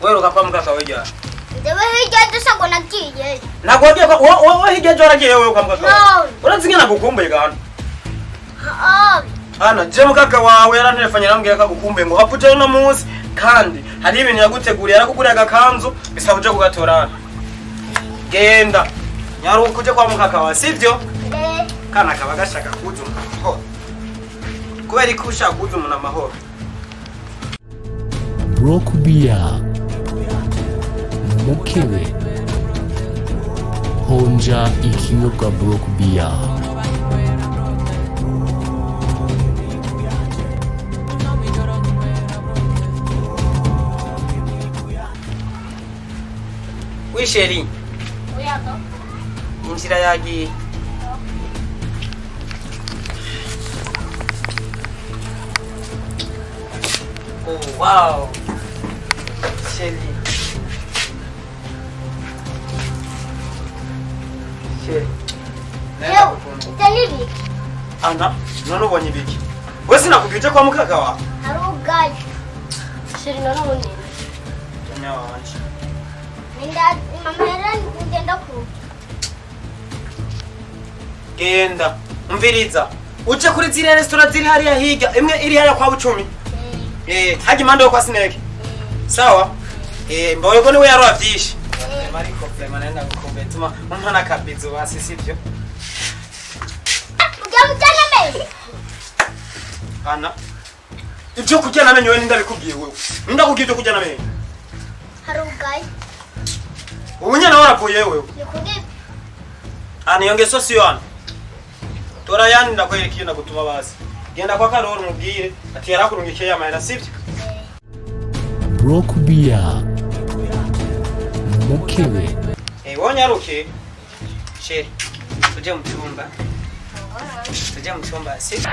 Wewe ukapa mkaka wewe jana. Ndewe hija dusa kwa nagiye. Nakwambia wewe hija jora je wewe kwa mkaka. Unazinga nakukumbe gani? Ana je mukaka wawe yaranefanya nambwe akagukumbe ngo hapuje uno munsi kandi hari ibintu yaguteguriye arakuguriye agakanzu bisaba uje kugatorana. Genda. Nyaru kuje kwa mukaka wa sivyo? Kana kabagashaka kuzu amahoro. Kubera ko ushaka kuzu umuntu amahoro. Brokubia Mukebe Honja ikinyobwa Brokubia. Wisheri. Oyato. Injira yagiye. Oh wow. Sheri. Sheri. Leo, italibi. Ana, none ubonye ibiki? Wese nakubwije kwa mukaka wa? Harugaye. Shiri none ubundi. Nya wanje. Nenda mama yara ngenda ku. Genda. Umviriza. Uje kuri ziriya restaurant ziri hariya higa. Imwe iri hariya kwa Bucumi. Haji mande kwa Snake. Sawa? Mbawe ko niwe yaravyishi. Mariko vraiment nenda gukombe tuma umwana kabizo basi sivyo. Mujyana me. Ana. Ibyo kujyana menyo wewe ndabikubwiye wewe. Ndakubwiye kujyana menyo. Harugaye. Ubunyana waravuye wewe. Nikundi. Ana yongeso siyo ana. Tora yani ndakwereka iyo ndagutuma basi. Genda kwa Karoro mubwire ati yarakurungikeye amahera sivyo? Brokubia Mukebe. Wonyaruke. Sheri. Tuje mu cyumba. Tuje mu cyumba sivyo?